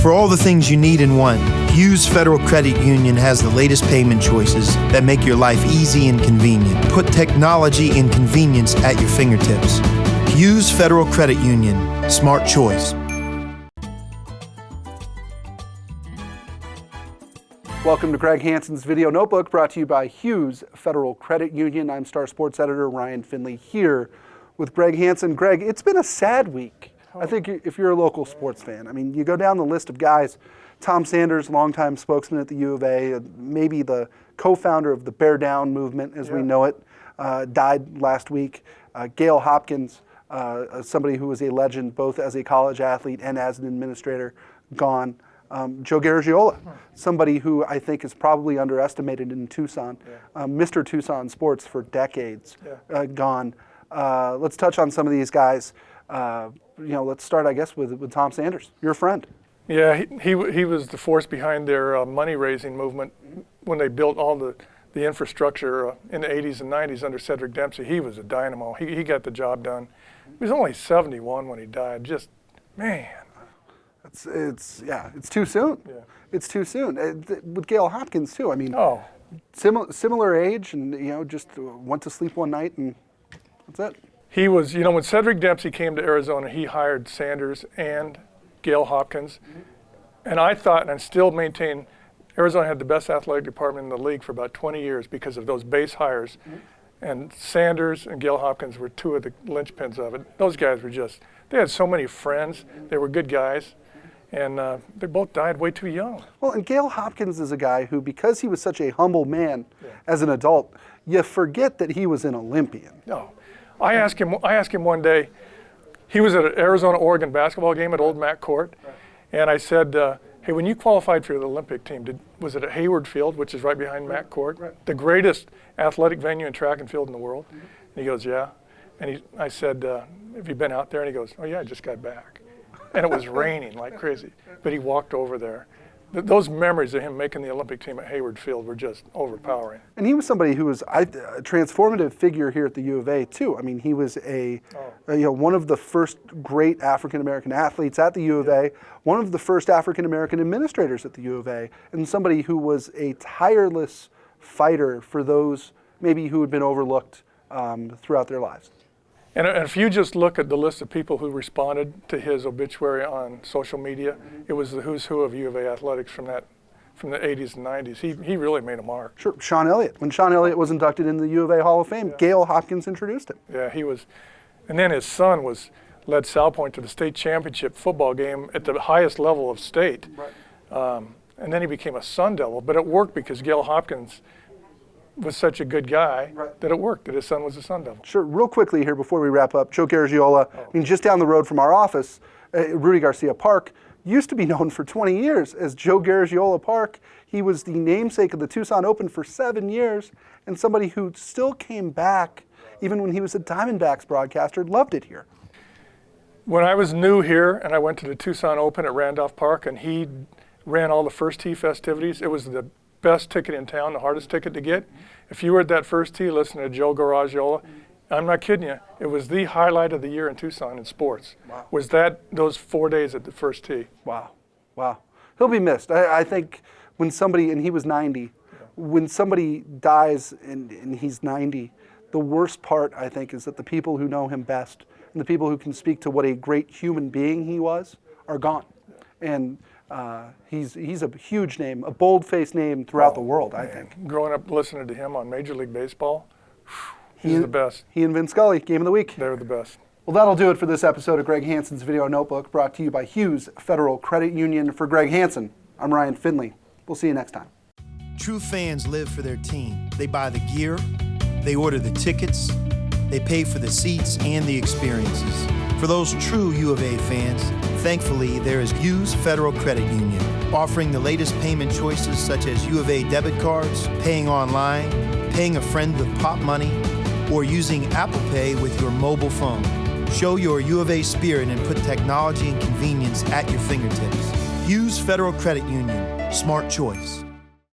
For all the things you need in one, Hughes Federal Credit Union has the latest payment choices that make your life easy and convenient. Put technology and convenience at your fingertips. Hughes Federal Credit Union. Smart choice. Welcome to Greg Hansen's Video Notebook, brought to you by Hughes Federal Credit Union. I'm Star Sports Editor Ryan Finley here with Greg Hansen. Greg, it's been a sad week. I think if you're a local sports fan, I mean, you go down the list of guys. Tom Sanders, longtime spokesman at the U of A, maybe the co-founder of the Bear Down movement as we know it, died last week. Gail Hopkins, somebody who was a legend both as a college athlete and as an administrator, gone. Joe Garagiola, somebody who I think is probably underestimated in Tucson, Mr. Tucson sports for decades, gone. Let's touch on some of these guys. Let's start, I guess, with Tom Sanders, your friend. Yeah, he was the force behind their money-raising movement when they built all the infrastructure in the 80s and 90s under Cedric Dempsey. He was a dynamo. He got the job done. He was only 71 when he died. Just, man. It's too soon. Yeah. It's too soon. With Gail Hopkins, too. I mean, similar age, and, just went to sleep one night, and that's it. He was, when Cedric Dempsey came to Arizona, he hired Sanders and Gail Hopkins. And I thought, and I still maintain, Arizona had the best athletic department in the league for about 20 years because of those base hires. And Sanders and Gail Hopkins were two of the linchpins of it. Those guys were they had so many friends. They were good guys. And they both died way too young. Well, and Gail Hopkins is a guy who, because he was such a humble man as an adult, you forget that he was an Olympian. No. I asked him one day, he was at an Arizona-Oregon basketball game at Old Mac Court, and I said, hey, when you qualified for the Olympic team, was it at Hayward Field, which is right behind Mac Court, the greatest athletic venue in track and field in the world? And he goes, yeah. And I said, have you been out there? And he goes, oh yeah, I just got back. And it was raining like crazy, but he walked over there. Those memories of him making the Olympic team at Hayward Field were just overpowering. And he was somebody who was a transformative figure here at the U of A too. I mean, he was one of the first great African-American athletes at the U of A, one of the first African-American administrators at the U of A, and somebody who was a tireless fighter for those maybe who had been overlooked throughout their lives. And if you just look at the list of people who responded to his obituary on social media, it was the who's who of U of A athletics from the 80s and 90s. He really made a mark. Sure. Sean Elliott. When Sean Elliott was inducted into the U of A Hall of Fame, Gail Hopkins introduced him. Yeah, he was. And then his son led Salpointe to the state championship football game at the highest level of state. Right. And then he became a Sun Devil. But it worked because Gail Hopkins was such a good guy that it worked, that his son was a Sun Devil. Sure. Real quickly here before we wrap up, Joe Garagiola, I mean, just down the road from our office, Rudy Garcia Park, used to be known for 20 years as Joe Garagiola Park. He was the namesake of the Tucson Open for 7 years, and somebody who still came back, even when he was a Diamondbacks broadcaster, loved it here. When I was new here and I went to the Tucson Open at Randolph Park and he ran all the first tee festivities, it was the best ticket in town, the hardest ticket to get. If you were at that first tee listening to Joe Garagiola, I'm not kidding you, it was the highlight of the year in Tucson in sports. Wow. Was those 4 days at the first tee. Wow. He'll be missed. I think when somebody, and he was 90, when somebody dies and he's 90, the worst part, I think, is that the people who know him best and the people who can speak to what a great human being he was are gone. And he's a huge name, a bold-faced name throughout the world, I think. Growing up listening to him on Major League Baseball, he's the best. He and Vin Scully, Game of the Week. They're the best. Well, that'll do it for this episode of Greg Hansen's Video Notebook, brought to you by Hughes Federal Credit Union. For Greg Hansen, I'm Ryan Finley. We'll see you next time. True fans live for their team. They buy the gear, they order the tickets, they pay for the seats and the experiences. For those true U of A fans, thankfully there is Hughes Federal Credit Union, offering the latest payment choices such as U of A debit cards, paying online, paying a friend with pop money, or using Apple Pay with your mobile phone. Show your U of A spirit and put technology and convenience at your fingertips. Hughes Federal Credit Union. Smart choice.